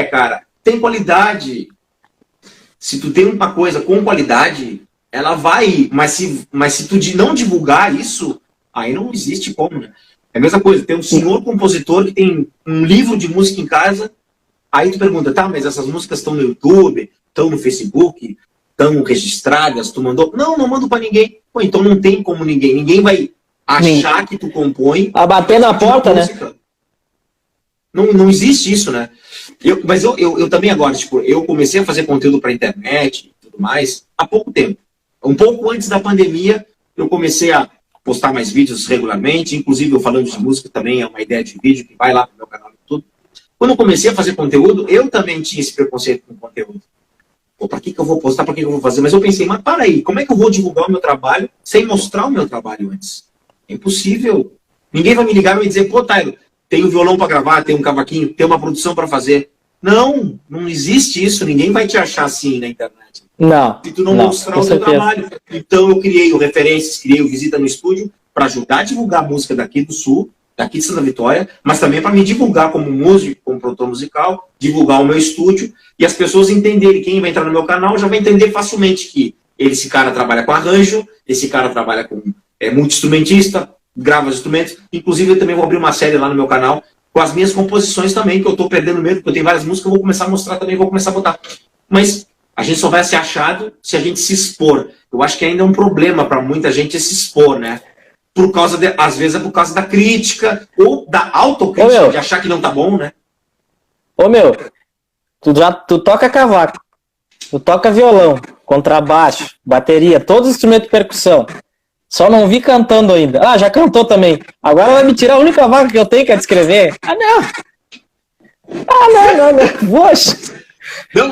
cara, tem qualidade. Se tu tem uma coisa com qualidade, ela vai ir. Mas se tu não divulgar isso, aí não existe como, né? É a mesma coisa, tem um senhor compositor que tem um livro de música em casa, aí tu pergunta, tá, mas essas músicas estão no YouTube, estão no Facebook, estão registradas, tu mandou? Não mando pra ninguém. Pô, então não tem como ninguém vai achar que tu compõe. A bater na porta, né? Não existe isso, né? Mas eu também agora, tipo, eu comecei a fazer conteúdo pra internet e tudo mais há pouco tempo. Um pouco antes da pandemia, eu comecei a postar mais vídeos regularmente, inclusive eu falando de música também é uma ideia de vídeo que vai lá pro meu canal e tudo. Quando eu comecei a fazer conteúdo, eu também tinha esse preconceito com conteúdo. Pô, pra que eu vou postar, pra que eu vou fazer? Mas eu pensei, mas para aí, como é que eu vou divulgar o meu trabalho sem mostrar o meu trabalho antes? É impossível. Ninguém vai me ligar e me dizer, pô, Tairo, tem um violão para gravar, tem um cavaquinho, tem uma produção para fazer. Não existe isso, ninguém vai te achar assim na internet. Não. Se tu não mostrar o teu trabalho. Então eu criei o Referências, criei o Visita no Estúdio, para ajudar a divulgar a música daqui do Sul, daqui de Santa Vitória, mas também para me divulgar como músico, como produtor musical, divulgar o meu estúdio, e as pessoas entenderem, quem vai entrar no meu canal já vai entender facilmente que esse cara trabalha com arranjo, esse cara trabalha com multi-instrumentista, grava os instrumentos, inclusive eu também vou abrir uma série lá no meu canal, com as minhas composições também, que eu estou perdendo medo, porque eu tenho várias músicas, eu vou começar a mostrar também, vou começar a botar. Mas a gente só vai ser achado se a gente se expor. Eu acho que ainda é um problema para muita gente se expor, né? Por causa às vezes é por causa da crítica, ou da autocrítica, de achar que não tá bom, né? Ô meu, tu toca cavaco, tu toca violão, contrabaixo, bateria, todos os instrumentos de percussão. Só não vi cantando ainda. Ah, já cantou também. Agora vai me tirar a única vaga que eu tenho, que é de escrever. Ah, não. Poxa. Não,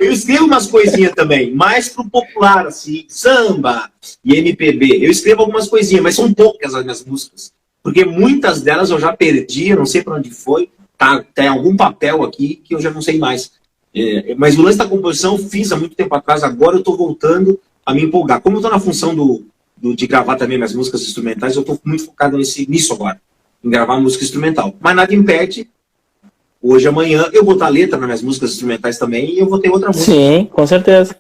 eu escrevo umas coisinhas também, mais pro popular, assim, samba e MPB. Eu escrevo algumas coisinhas, mas são poucas as minhas músicas. Porque muitas delas eu já perdi, eu não sei para onde foi. Tem algum papel aqui que eu já não sei mais. Mas o lance da composição eu fiz há muito tempo atrás, agora eu tô voltando a me empolgar. Como eu tô na função de gravar também minhas músicas instrumentais, eu tô muito focado nisso agora, em gravar música instrumental. Mas nada impede. Hoje, amanhã, eu vou botar letra nas minhas músicas instrumentais também e eu vou ter outra música. Sim, com certeza.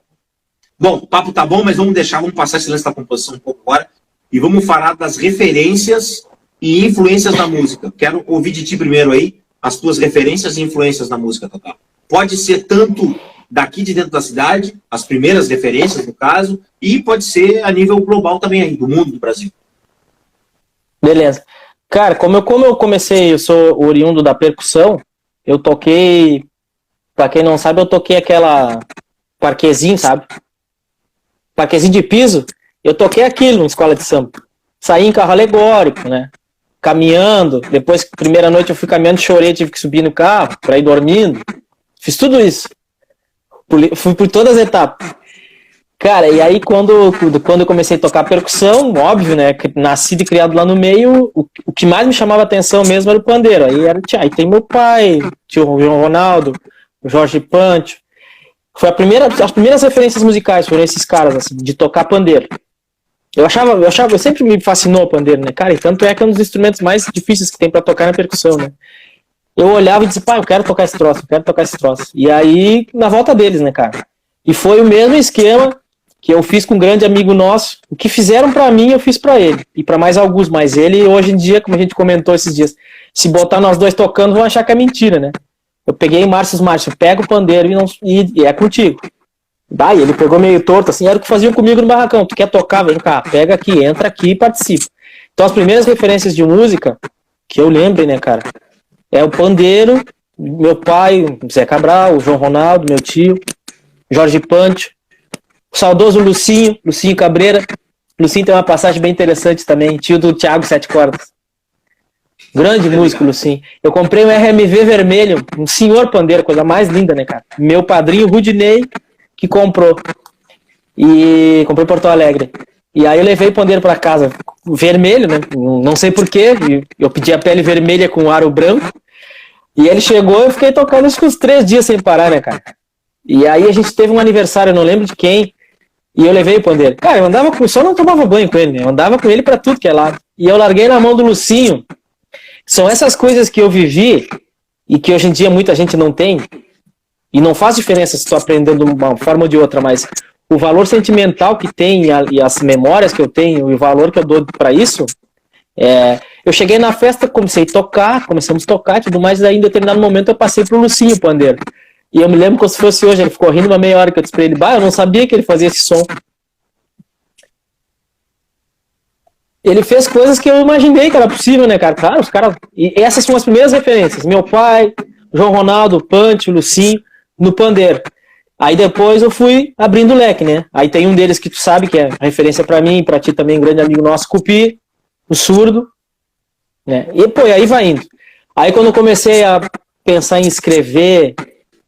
Bom, o papo tá bom, mas vamos passar esse lance da composição um pouco agora e vamos falar das referências e influências da música. Quero ouvir de ti primeiro aí as tuas referências e influências da música, Tata. Pode ser tanto daqui de dentro da cidade, as primeiras referências, no caso, e pode ser a nível global também aí, do mundo, do Brasil. Beleza. Cara, como eu comecei, eu sou oriundo da percussão, eu toquei, pra quem não sabe, eu toquei aquela parquezinho, sabe? Parquezinho de piso, eu toquei aquilo na escola de samba. Saí em carro alegórico, né? Caminhando, depois, primeira noite eu fui caminhando, chorei, tive que subir no carro pra ir dormindo. Fiz tudo isso. Fui por todas as etapas. Cara, e aí quando eu comecei a tocar percussão, óbvio, né, nascido e criado lá no meio, o que mais me chamava a atenção mesmo era o pandeiro. Aí tem meu pai, tio João Ronaldo, o Jorge Pancho. As primeiras referências musicais foram esses caras, assim, de tocar pandeiro. Eu sempre me fascinou o pandeiro, né, cara, e tanto é que é um dos instrumentos mais difíceis que tem pra tocar na percussão, né. Eu olhava e disse, pai, eu quero tocar esse troço. E aí, na volta deles, né, cara. E foi o mesmo esquema que eu fiz com um grande amigo nosso. O que fizeram pra mim, eu fiz pra ele. E pra mais alguns, mas ele, hoje em dia, como a gente comentou esses dias, se botar nós dois tocando, vão achar que é mentira, né? Eu peguei Márcio, pega o pandeiro e é contigo. Daí ele pegou meio torto, assim, era o que faziam comigo no barracão. Tu quer tocar? Vem cá, pega aqui, entra aqui e participa. Então as primeiras referências de música, que eu lembro, né, cara, é o pandeiro, meu pai, o Zé Cabral, o João Ronaldo, meu tio, Jorge Pancho, o saudoso Lucinho Cabreira. Lucinho tem uma passagem bem interessante também, tio do Thiago Sete Cordas. Grande músico, Lucinho. Eu comprei um RMV vermelho, um senhor pandeiro, coisa mais linda, né, cara? Meu padrinho Rudinei, que comprou. E comprei em Porto Alegre. E aí eu levei o pandeiro pra casa, vermelho, né? Não sei porquê, eu pedi a pele vermelha com aro branco. E ele chegou e eu fiquei tocando acho que uns 3 dias sem parar, né, cara? E aí a gente teve um aniversário, eu não lembro de quem, e eu levei o pandeiro. Cara, eu andava só não tomava banho com ele, né? Eu andava com ele pra tudo que é lado. E eu larguei na mão do Lucinho. São essas coisas que eu vivi e que hoje em dia muita gente não tem, e não faz diferença se tu aprendendo de uma forma ou de outra, mas o valor sentimental que tem e as memórias que eu tenho e o valor que eu dou para isso, eu cheguei na festa, começamos a tocar e tudo mais, e aí em determinado momento eu passei pro Lucinho, o pandeiro. E eu me lembro como se fosse hoje, ele ficou rindo uma meia hora que eu disse pra ele, eu não sabia que ele fazia esse som. Ele fez coisas que eu imaginei que era possível, né, cara? Claro, os caras... E essas são as primeiras referências. Meu pai, João Ronaldo, Punch, Lucinho, no pandeiro. Aí depois eu fui abrindo o leque, né? Aí tem um deles que tu sabe que é referência pra mim, pra ti também, um grande amigo nosso, Cupi, o surdo, né? E, pô, aí vai indo. Aí quando eu comecei a pensar em escrever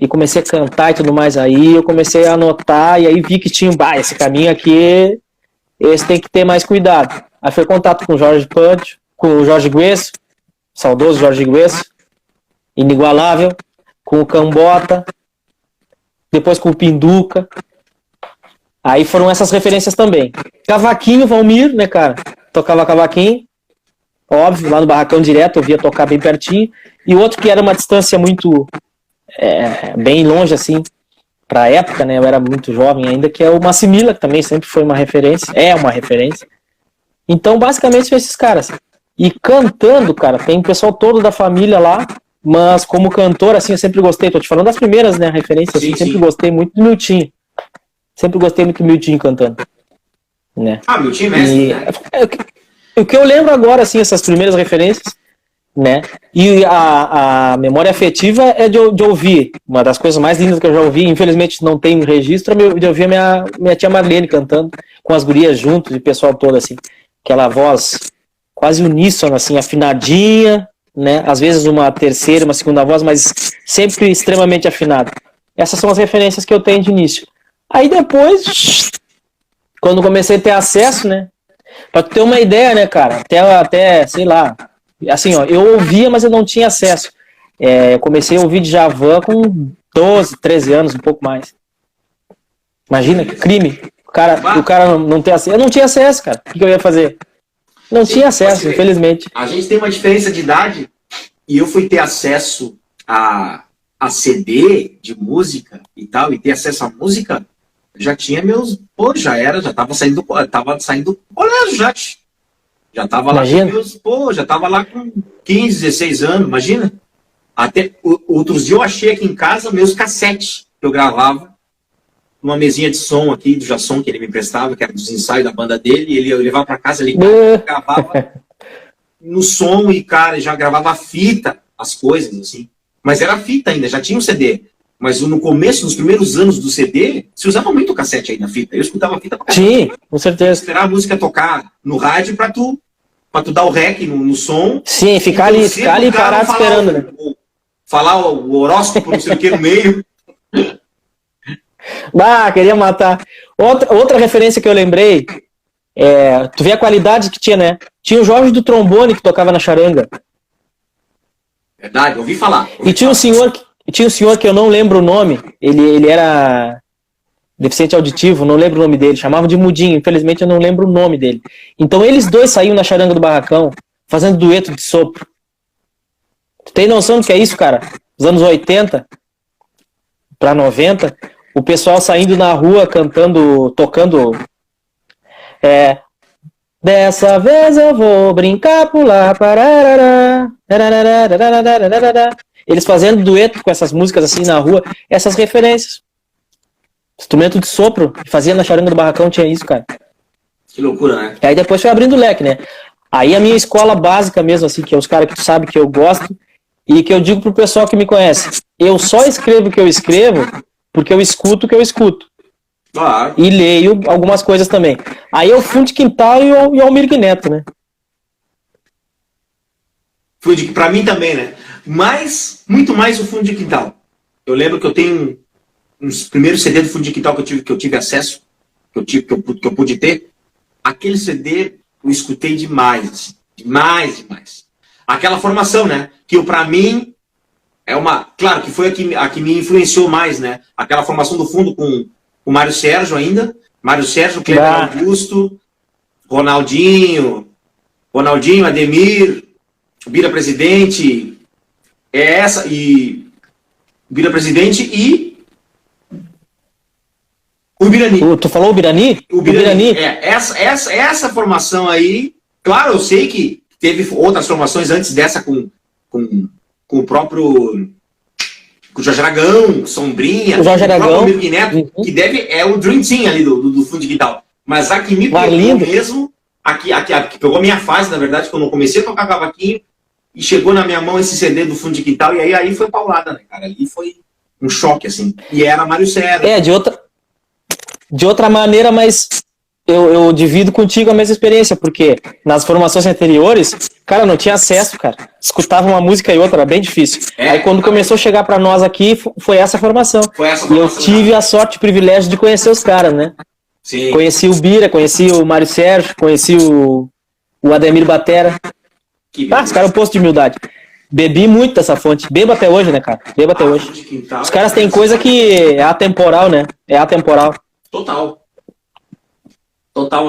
e comecei a cantar e tudo mais, aí eu comecei a anotar e aí vi que tinha, esse caminho aqui, esse tem que ter mais cuidado. Aí foi contato com o Jorge Punch, com o Jorge Guesso, saudoso Jorge Guesso, inigualável, com o Cambota, depois com o Pinduca. Aí foram essas referências também. Cavaquinho, Valmir, né, cara? Tocava cavaquinho, óbvio, lá no Barracão direto, eu via tocar bem pertinho. E outro que era uma distância muito, bem longe, assim, pra época, né, eu era muito jovem ainda, que é o Massimila, que também sempre foi uma referência, é uma referência. Então, basicamente, são esses caras. E cantando, cara, tem o pessoal todo da família lá, mas como cantor, assim, eu sempre gostei, tô te falando das primeiras, né, referências, assim, sempre gostei muito do Miltinho. Sempre gostei muito do Miltinho cantando, né. Miltinho mestre, né? O que eu lembro agora, assim, essas primeiras referências, né, e a memória afetiva é de ouvir, uma das coisas mais lindas que eu já ouvi, infelizmente não tem registro, de ouvir a minha tia Marlene cantando, com as gurias juntos, e o pessoal todo, assim, aquela voz quase uníssona, assim, afinadinha, né, às vezes uma terceira, uma segunda voz, mas sempre extremamente afinada. Essas são as referências que eu tenho de início. Aí depois, quando comecei a ter acesso, né, pra tu ter uma ideia, né, cara, até sei lá, assim, ó, eu ouvia, mas eu não tinha acesso. Eu comecei a ouvir Djavan com 12, 13 anos, um pouco mais. Imagina, que crime. O cara não tem acesso. Eu não tinha acesso, cara. O que eu ia fazer? Não tinha acesso, infelizmente. A gente tem uma diferença de idade e eu fui ter acesso a CD de música e tal, e ter acesso à música, já tinha meus... Pô, já tava saindo do colégio, já tava lá com meus... Pô, já tava lá com 15, 16 anos, imagina. Até outros dias eu achei aqui em casa meus cassetes que eu gravava numa mesinha de som aqui do Jasson que ele me emprestava, que era dos ensaios da banda dele, e ele levava para casa, ele gravava no som e, cara, já gravava a fita, as coisas, assim. Mas era fita ainda, já tinha um CD. Mas no começo, nos primeiros anos do CD, se usava muito o cassete aí na fita. Eu escutava a fita pra caramba. Sim, com certeza. Esperar a música tocar no rádio pra tu dar o rec no som. Sim, ficar ali parado esperando, né? Falar o horóscopo, não sei o que, no meio. Queria matar. Outra referência que eu lembrei, tu vê a qualidade que tinha, né? Tinha o Jorge do trombone que tocava na charanga. Verdade, ouvi falar. Tinha um senhor que eu não lembro o nome, ele era deficiente auditivo, não lembro o nome dele, chamavam de Mudinho, infelizmente eu não lembro o nome dele. Então eles dois saíam na charanga do Barracão, fazendo dueto de sopro. Tu tem noção do que é isso, cara? Nos anos 80 pra 90, o pessoal saindo na rua cantando, tocando. Dessa vez eu vou brincar, pular, pararará, eles fazendo dueto com essas músicas assim na rua, essas referências. Instrumento de sopro, fazia na charanga do Barracão, tinha isso, cara. Que loucura, né? E aí depois foi abrindo o leque, né? Aí a minha escola básica mesmo, assim, que é os caras que tu sabe que eu gosto, e que eu digo pro pessoal que me conhece, eu só escrevo o que eu escrevo porque eu escuto o que eu escuto. Claro. E leio algumas coisas também. Aí eu Fundo de Quintal e o Almir Neto, né? Pra mim também, né? Mas, muito mais o Fundo de Quintal. Eu lembro que eu tenho uns primeiros CD do Fundo de Quintal que eu tive acesso, que eu pude ter. Aquele CD eu escutei demais, assim, demais. Aquela formação, né? Que pra mim é uma... Claro que foi a que me influenciou mais, né? Aquela formação do fundo com o Mário Sérgio ainda. Mário Sérgio, Cleber Augusto, Ronaldinho, Ademir, Bira Presidente, é essa, e Vira Presidente e o Birani. Tu falou o Birani? O Birani. Essa formação aí, claro, eu sei que teve outras formações antes dessa com o próprio... com o Jorge Aragão, Sombrinha, o Jorge Aragão, o Mirko Neto, que é o Dream Team ali do fundo de quintal. Mas a que me pegou mesmo, que pegou a minha fase, na verdade, quando eu comecei a tocar cavaquinho, e chegou na minha mão esse CD do fundo de quintal, e aí foi paulada, né, cara? Ali foi um choque, assim. E era Mário Serra. De outra maneira, mas eu divido contigo a mesma experiência, porque nas formações anteriores, cara, não tinha acesso, cara. Escutava uma música e outra, era bem difícil. Aí quando começou a chegar pra nós aqui, foi essa formação. E eu tive a sorte e o privilégio de conhecer os caras, né? Sim. Conheci o Bira, conheci o Mário Sérgio, conheci o Ademir Batera. Os caras é um posto de humildade. Bebi muito dessa fonte. Bebo até hoje, né, cara? Bebo até hoje. Os caras têm coisa que é atemporal, né? É atemporal. Total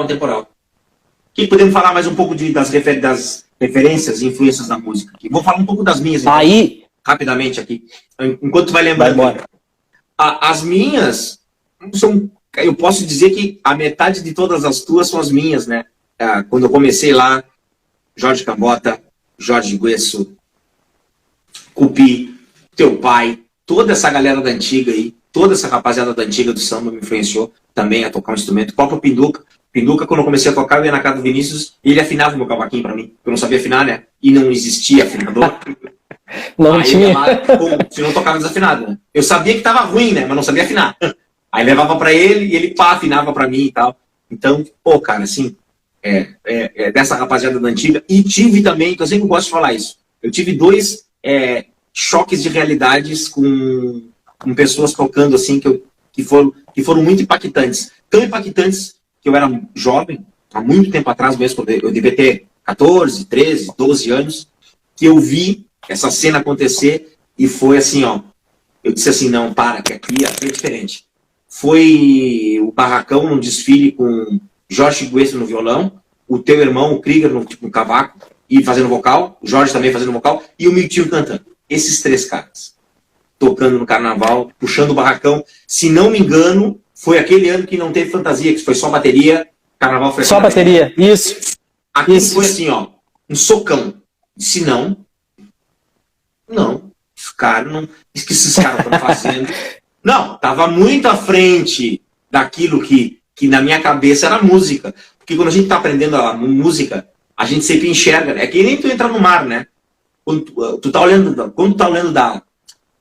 atemporal. Que podemos falar mais um pouco das referências e influências da música aqui. Vou falar um pouco das minhas, então, rapidamente aqui, enquanto tu vai lembrando. As minhas são, eu posso dizer que a metade de todas as tuas são as minhas, né? Quando eu comecei lá, Jorge Cambota, Jorge Guesso, Cupi, teu pai, toda essa galera da antiga aí, toda essa rapaziada da antiga do samba me influenciou também a tocar um instrumento. O próprio Pinduca, quando eu comecei a tocar, eu ia na casa do Vinícius e ele afinava o meu cavaquinho pra mim. Eu não sabia afinar, né? E não existia afinador. Não aí tinha. Se não tocava desafinado, né? Eu sabia que tava ruim, né? Mas não sabia afinar. Aí levava pra ele e ele afinava pra mim e tal. Então, pô, cara, assim, dessa rapaziada da antiga. E tive também, que eu sempre gosto de falar isso, eu tive 2 choques de realidades com pessoas tocando, assim, que foram muito impactantes. Tão impactantes que eu era jovem, há muito tempo atrás mesmo, eu devia ter 14, 13, 12 anos, que eu vi essa cena acontecer e foi assim, ó, eu disse assim, não, para, que aqui é diferente. Foi o Barracão num desfile com Jorge Guesso no violão, o teu irmão, o Krieger, no cavaco, e fazendo vocal, o Jorge também fazendo vocal, e o Miltinho cantando. Esses 3 caras, tocando no carnaval, puxando o barracão. Se não me engano, foi aquele ano que não teve fantasia, que foi só bateria, carnaval foi só bateria, isso. Aqui isso. Foi assim, ó, um socão. Se não, os caras não, isso que esses caras estão fazendo. Não, tava muito à frente daquilo que na minha cabeça era música. Porque quando a gente tá aprendendo a música, a gente sempre enxerga. É que nem tu entrar no mar, né? Quando tu tá olhando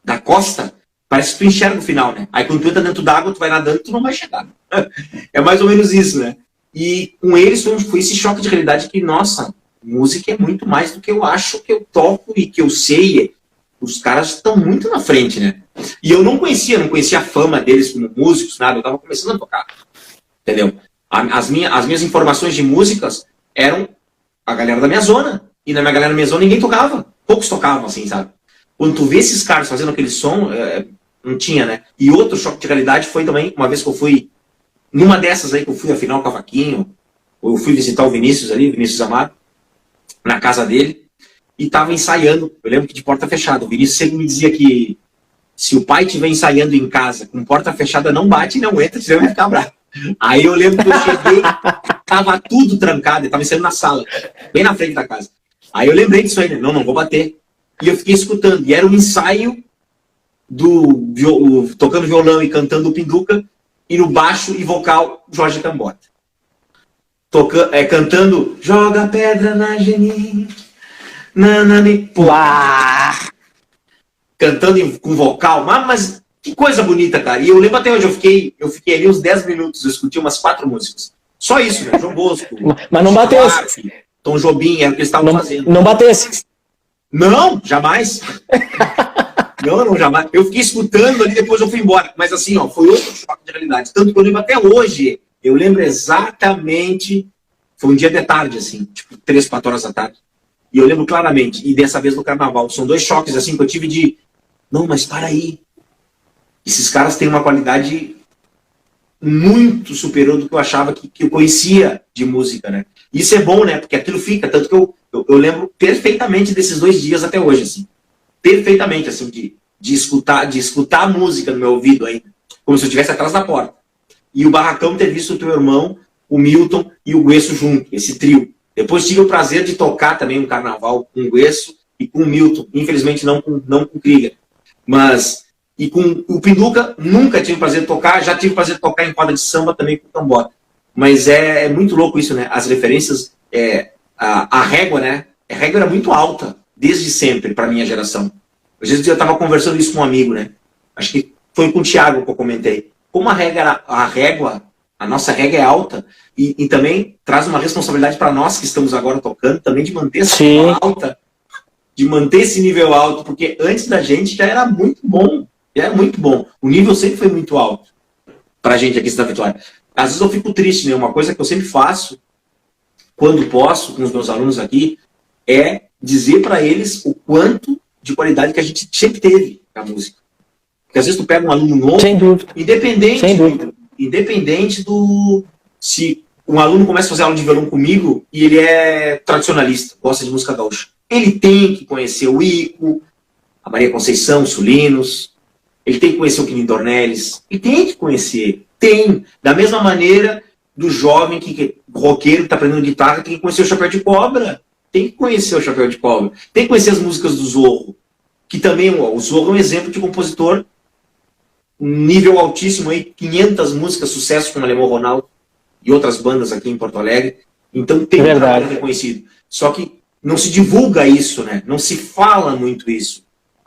da costa, parece que tu enxerga o final, né? Aí quando tu entra dentro d'água, tu vai nadando, tu não vai chegar. É mais ou menos isso, né? E com eles foi esse choque de realidade que, nossa, música é muito mais do que eu acho que eu toco e que eu sei. Os caras estão muito na frente, né? E eu não conhecia a fama deles como músicos, nada. Eu tava começando a tocar. Entendeu? As minhas informações de músicas eram a galera da minha zona. E na minha zona ninguém tocava. Poucos tocavam, assim, sabe? Quando tu vê esses caras fazendo aquele som, não tinha, né? E outro choque de realidade foi também, uma vez que eu fui, numa dessas aí que eu fui afinar o cavaquinho, eu fui visitar o Vinícius ali, o Vinícius Amaro, na casa dele, e tava ensaiando. Eu lembro que de porta fechada. O Vinícius sempre me dizia que se o pai estiver ensaiando em casa com porta fechada, não bate, não entra, senão vai ficar bravo. Aí eu lembro que eu cheguei, tava tudo trancado, ele tava ensaiando na sala, bem na frente da casa. Aí eu lembrei disso aí, né? Não vou bater. E eu fiquei escutando. E era um ensaio tocando violão e cantando o Pinduca, e no baixo e vocal, Jorge Cambota. Cantando Joga Pedra na Geni, nanani, cantando com vocal, mas que coisa bonita, cara. E eu lembro até hoje, eu fiquei ali uns 10 minutos, eu escutei umas 4 músicas. Só isso, né? João Bosco. Mas não bateu. Tom Jobim, era o que eles estavam fazendo. Não batesse. Não, jamais. Não, jamais. Eu fiquei escutando ali, depois eu fui embora. Mas assim, ó, foi outro choque de realidade. Tanto que eu lembro até hoje, eu lembro exatamente, foi um dia de tarde, assim, tipo 3, 4 horas da tarde. E eu lembro claramente, e dessa vez no carnaval. São 2 choques, assim, que eu tive de, não, mas para aí. Esses caras têm uma qualidade muito superior do que eu achava que eu conhecia de música, né? Isso é bom, né? Porque aquilo fica, tanto que eu lembro perfeitamente desses 2 dias até hoje, assim. perfeitamente, assim, de escutar a música no meu ouvido ainda, como se eu estivesse atrás da porta. E o barracão ter visto o teu irmão, o Milton e o Guesso junto, esse trio. Depois tive o prazer de tocar também um carnaval com o Guesso e com o Milton, infelizmente não com o Krieger. Mas, e com o Pinduca, nunca tive o prazer de tocar, já tive o prazer de tocar em roda de samba também com o Tambora. Mas é muito louco isso, né? As referências, a régua, né? A régua era muito alta, desde sempre, para minha geração. Às vezes eu estava conversando isso com um amigo, né? Acho que foi com o Thiago que eu comentei. Como a nossa régua é alta e também traz uma responsabilidade para nós que estamos agora tocando, também de manter essa régua alta, de manter esse nível alto, porque antes da gente já era muito bom. Já era muito bom. O nível sempre foi muito alto para a gente aqui em Santa Vitória. Às vezes eu fico triste, né? Uma coisa que eu sempre faço, quando posso, com os meus alunos aqui, é dizer para eles o quanto de qualidade que a gente sempre teve na música. Porque às vezes tu pega um aluno novo, sem dúvida, independente do... Se um aluno começa a fazer aula de violão comigo e ele é tradicionalista, gosta de música gaúcha, ele tem que conhecer o Ico, a Maria Conceição, os Sulinos, ele tem que conhecer o Quinim Dornelles, ele tem que conhecer, da mesma maneira do jovem roqueiro que está aprendendo guitarra, tem que conhecer o Chapéu de Cobra, tem que conhecer o Chapéu de Cobra, tem que conhecer as músicas do Zorro, que também, o Zorro é um exemplo de compositor, nível altíssimo, aí, 500 músicas, sucesso com o Alemão Ronaldo e outras bandas aqui em Porto Alegre, então tem um trabalho reconhecido. Só que não se divulga isso, né? Não se fala muito isso.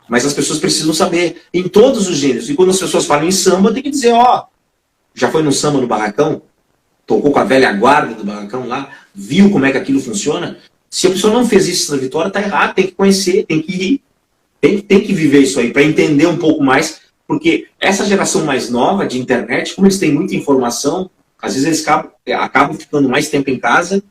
Mas as pessoas precisam saber, em todos os gêneros. E quando as pessoas falam em samba, tem que dizer, já foi no samba no barracão? Tocou com a velha guarda do barracão lá? Viu como é que aquilo funciona? Se a pessoa não fez isso na Vitória, tá errado, tem que conhecer, tem que ir. Tem que viver isso aí, para entender um pouco mais, porque essa geração mais nova de internet, como eles têm muita informação, às vezes eles acabam ficando mais tempo em casa,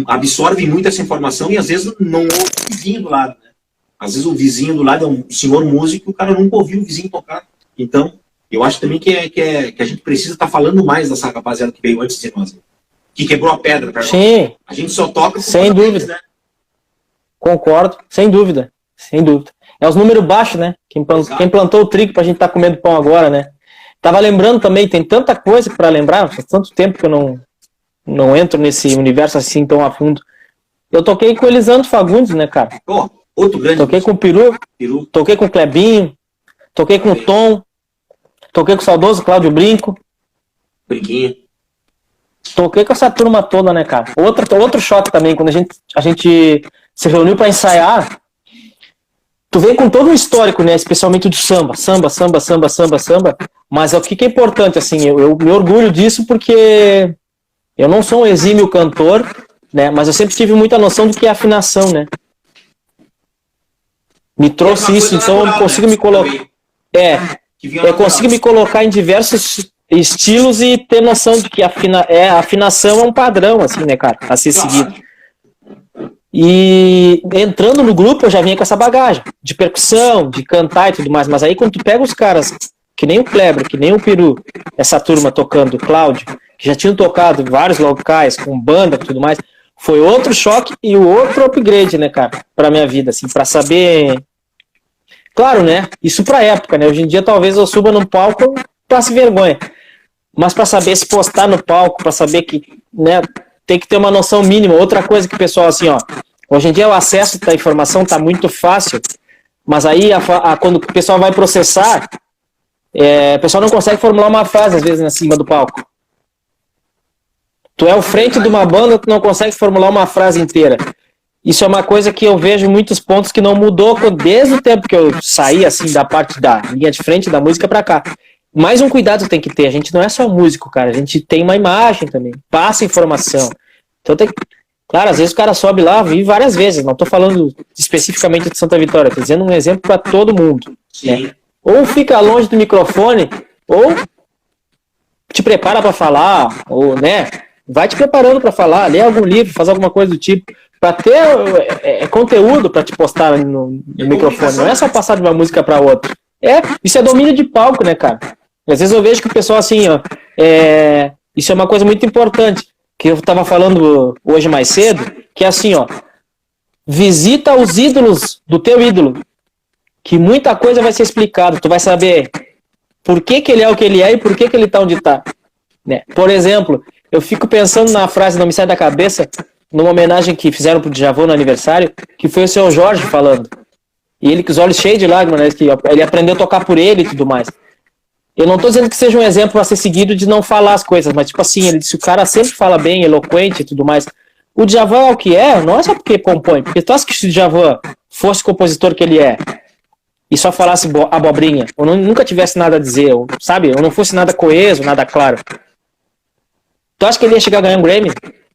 absorvem muito essa informação e às vezes não ouvem o vizinho do lado, né? Às vezes o vizinho do lado é um senhor músico e o cara nunca ouviu o vizinho tocar. Então, eu acho também que a gente precisa estar falando mais dessa rapaziada que veio antes de nós, né? Que quebrou a pedra para nós. Sim. A gente só toca sem dúvida. Deles, né? Concordo, sem dúvida. Sem dúvida. É os números baixos, né? Quem plantou o trigo pra gente estar comendo pão agora, né? Tava lembrando também, tem tanta coisa para lembrar, faz tanto tempo que eu não entro nesse universo assim tão a fundo. Eu toquei com o Elisandro Fagundes, né, cara? Outro grande. Toquei com o Peru, toquei com o Clebinho, toquei com o Tom, toquei com o saudoso Cláudio Brinco. Brinquinho. Toquei com essa turma toda, né, cara? Outro choque também, quando a gente se reuniu para ensaiar, tu vem com todo um histórico, né, especialmente do samba, mas o que é importante, assim, eu me orgulho disso porque eu não sou um exímio cantor, né, mas eu sempre tive muita noção do que é afinação, né? Me trouxe isso, então eu consigo me colocar... eu consigo me colocar em diversos estilos e ter noção de que a afinação é um padrão, assim, né, cara, a ser seguido. E entrando no grupo eu já vinha com essa bagagem de percussão, de cantar e tudo mais, mas aí quando tu pega os caras, que nem o Kleber, que nem o Peru, essa turma tocando, o Cláudio, que já tinham tocado em vários locais, com banda e tudo mais, foi outro choque e outro upgrade, né, cara, pra minha vida, assim, pra saber... Claro, né, isso pra época, né, hoje em dia talvez eu suba num palco e passe vergonha, mas pra saber se postar no palco, pra saber que, né, tem que ter uma noção mínima. Outra coisa que o pessoal, assim, hoje em dia o acesso da informação tá muito fácil, mas aí quando o pessoal vai processar, o pessoal não consegue formular uma frase, às vezes, em cima do palco. Tu é o frente de uma banda, tu não consegue formular uma frase inteira. Isso é uma coisa que eu vejo muitos pontos que não mudou desde o tempo que eu saí, assim, da parte da linha de frente da música pra cá. Mais um cuidado tem que ter, a gente não é só músico, cara, a gente tem uma imagem também, passa informação. Então tem que... Claro, às vezes o cara sobe lá, vi várias vezes, não tô falando especificamente de Santa Vitória, tô dizendo um exemplo para todo mundo. Né? Ou fica longe do microfone, ou te prepara para falar, ou, né, vai te preparando para falar, lê algum livro, faz alguma coisa do tipo, para ter conteúdo para te postar no microfone, não é só passar de uma música para outra. Isso é domínio de palco, né, cara? Às vezes eu vejo que o pessoal, assim, isso é uma coisa muito importante, que eu tava falando hoje mais cedo, que é assim, visita os ídolos do teu ídolo. que muita coisa vai ser explicada. Tu vai saber por que ele é o que ele é e por que ele tá onde tá. Né? Por exemplo, eu fico pensando na frase, não me sai da cabeça, numa homenagem que fizeram pro Djavan no aniversário, que foi o seu Jorge falando. E ele com os olhos cheios de lágrimas, né? Que ele aprendeu a tocar por ele e tudo mais. Eu não tô dizendo que seja um exemplo a ser seguido de não falar as coisas, mas tipo assim, ele disse, o cara sempre fala bem, eloquente e tudo mais. O Djavan é o que é, não é só porque compõe, porque tu acha que se o Djavan fosse o compositor que ele é, e só falasse abobrinha, ou nunca tivesse nada a dizer, ou, sabe, ou não fosse nada coeso, nada claro, tu acha que ele ia chegar a ganhar um Grammy?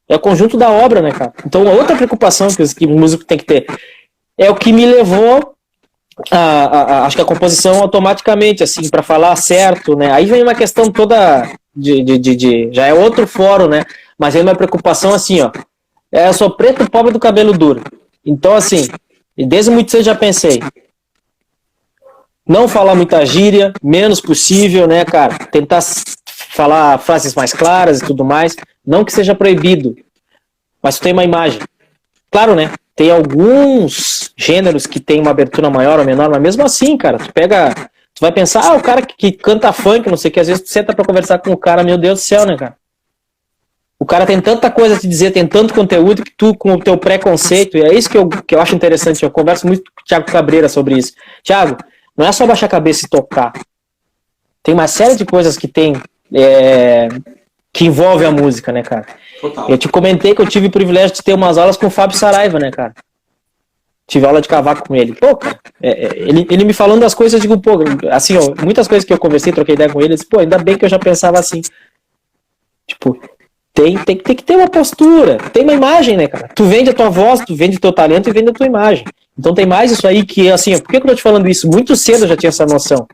É o conjunto da obra, né, cara? Então, outra preocupação que o músico tem que ter é o que me levou acho que a composição automaticamente, assim, para falar certo, né? Aí vem uma questão toda já é outro fórum, né? Mas aí uma preocupação assim, ó. Eu sou preto, pobre do cabelo duro. Então, assim, desde muito cedo já pensei. Não falar muita gíria, menos possível, né, cara? Tentar falar frases mais claras e tudo mais. Não que seja proibido, mas tem uma imagem. Claro, né? Tem alguns gêneros que tem uma abertura maior ou menor, mas mesmo assim, cara, tu vai pensar, o cara que canta funk, não sei o que, às vezes tu senta pra conversar com o cara, meu Deus do céu, né, cara? O cara tem tanta coisa a te dizer, tem tanto conteúdo que tu, com o teu preconceito, e é isso que eu acho interessante, eu converso muito com o Thiago Cabreira sobre isso. Thiago, não é só baixar a cabeça e tocar. Tem uma série de coisas que tem, que envolve a música, né, cara? Total. Eu te comentei que eu tive o privilégio de ter umas aulas com o Fábio Saraiva, né, cara? Tive aula de cavaco com ele. Pô, cara, ele me falando das coisas, eu digo, pô, assim, ó, muitas coisas que eu conversei, troquei ideia com ele, eu disse, pô, ainda bem que eu já pensava assim. Tipo, tem que ter uma postura, tem uma imagem, né, cara? Tu vende a tua voz, tu vende o teu talento e vende a tua imagem. Então tem mais isso aí que, assim, ó, por que eu tô te falando isso? Muito cedo eu já tinha essa noção.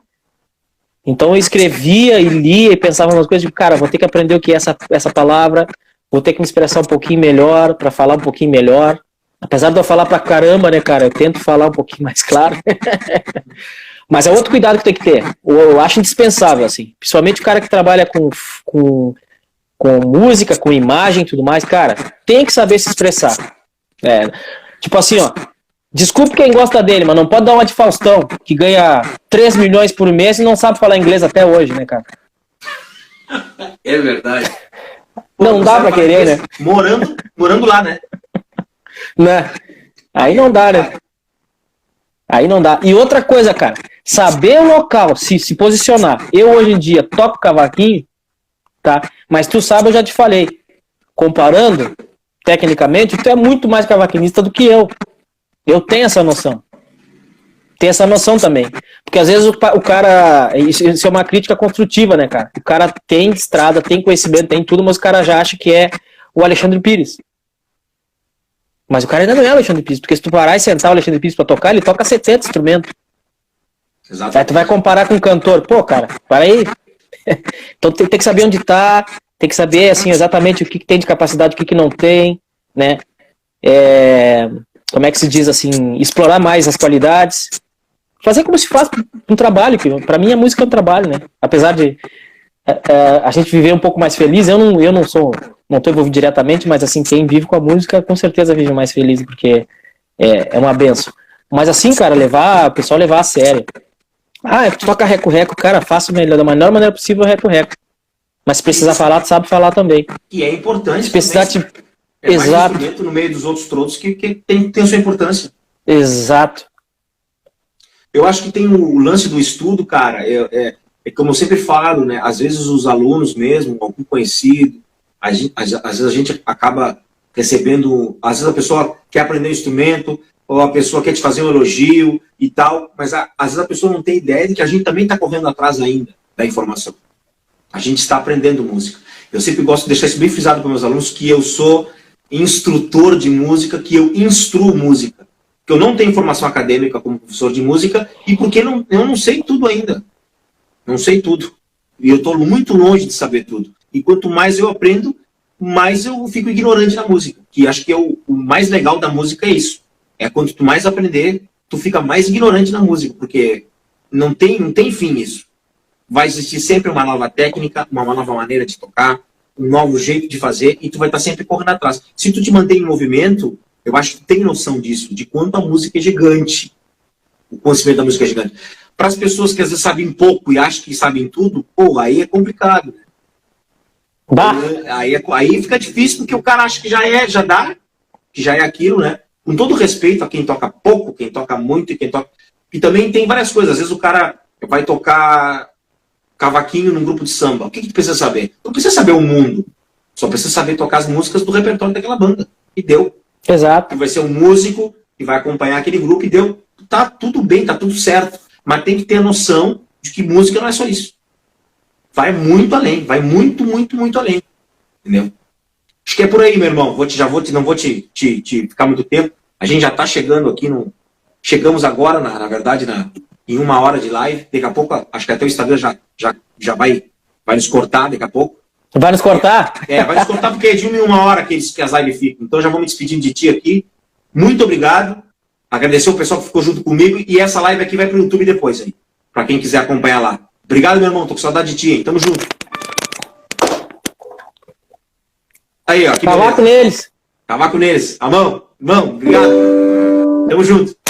Então eu escrevia e lia e pensava umas coisas, tipo, cara, vou ter que aprender o que é essa palavra, vou ter que me expressar um pouquinho melhor, pra falar um pouquinho melhor. Apesar de eu falar pra caramba, né, cara, eu tento falar um pouquinho mais claro. Mas é outro cuidado que tem que ter. Eu acho indispensável, assim. Principalmente o cara que trabalha com música, com imagem e tudo mais, cara, tem que saber se expressar. Tipo assim, ó, desculpe quem gosta dele, mas não pode dar uma de Faustão, que ganha 3 milhões por mês e não sabe falar inglês até hoje, né, cara? É verdade. Não dá pra querer, né? Morando lá, né? Né? Aí não dá, né? Aí não dá. E outra coisa, cara, saber o local, se posicionar. Eu hoje em dia toco cavaquinho, tá? Mas tu sabe, eu já te falei, comparando, tecnicamente, tu é muito mais cavaquinista do que eu. Eu tenho essa noção. Tem essa noção também. Porque às vezes o cara, isso é uma crítica construtiva, né, cara? O cara tem estrada, tem conhecimento, tem tudo, mas o cara já acha que é o Alexandre Pires. Mas o cara ainda não é o Alexandre Pires, porque se tu parar e sentar o Alexandre Pires pra tocar, ele toca 70 instrumentos. Exatamente. Aí tu vai comparar com um cantor, pô, cara, para aí. Então tem que saber onde tá, tem que saber, assim, exatamente o que tem de capacidade, o que não tem, né? Como é que se diz, assim, explorar mais as qualidades. Fazer como se faz um trabalho, que pra mim a música é um trabalho, né? Apesar de a gente viver um pouco mais feliz, eu não tô envolvido diretamente, mas assim, quem vive com a música com certeza vive mais feliz, porque é uma benção. Mas assim, cara, o pessoal levar a sério. Tu toca reco-reco, cara, faça da melhor maneira possível reco-reco. Mas se precisar falar, tu sabe falar também. E é importante. Se precisar também. Exato. Mais no meio dos outros todos que tem a sua importância. Exato. Eu acho que tem o lance do estudo, cara, como eu sempre falo, né? Às vezes os alunos mesmo, algum conhecido, às vezes a gente acaba recebendo, às vezes a pessoa quer aprender um instrumento, ou a pessoa quer te fazer um elogio e tal, mas às vezes a pessoa não tem ideia de que a gente também está correndo atrás ainda da informação. A gente está aprendendo música. Eu sempre gosto de deixar isso bem frisado para meus alunos, que eu sou instrutor de música, que eu instruo música. Que eu não tenho formação acadêmica como professor de música, e porque eu não sei tudo ainda. Não sei tudo. E eu estou muito longe de saber tudo. E quanto mais eu aprendo, mais eu fico ignorante na música. Que acho que o mais legal da música é isso. É quando tu mais aprender, tu fica mais ignorante na música, porque não tem fim isso. Vai existir sempre uma nova técnica, uma nova maneira de tocar, um novo jeito de fazer, e tu vai estar sempre correndo atrás. Se tu te mantém em movimento, eu acho que tu tem noção disso, de quanto a música é gigante. o conhecimento da música gigante. Para as pessoas que às vezes sabem pouco e acham que sabem tudo, pô, aí é complicado. Bah. Aí fica difícil porque o cara acha que já dá, que já é aquilo, né? Com todo respeito a quem toca pouco, quem toca muito e quem toca... E também tem várias coisas. Às vezes o cara vai tocar cavaquinho num grupo de samba. O que tu precisa saber? Não precisa saber o mundo. Só precisa saber tocar as músicas do repertório daquela banda. E deu. Exato. Que vai ser um músico que vai acompanhar aquele grupo e deu. Tá tudo bem, tá tudo certo. Mas tem que ter a noção de que música não é só isso. Vai muito além. Vai muito, muito, muito além. Entendeu? Acho que é por aí, meu irmão. Não vou te ficar muito tempo. A gente já está chegando aqui no... Chegamos agora, na verdade, em 1 hora de live. Daqui a pouco, acho que até o Instagram já vai nos cortar daqui a pouco. Vai nos cortar? Vai nos cortar porque é de 1 hora que as lives ficam. Então já vou me despedindo de ti aqui. Muito obrigado. Agradecer o pessoal que ficou junto comigo. E essa live aqui vai para o YouTube depois aí. Para quem quiser acompanhar lá. Obrigado, meu irmão. Tô com saudade de ti, hein? Tamo junto. Aí, ó. Cavaco neles. Cavaco neles. A mão. Irmão, obrigado. Tamo junto.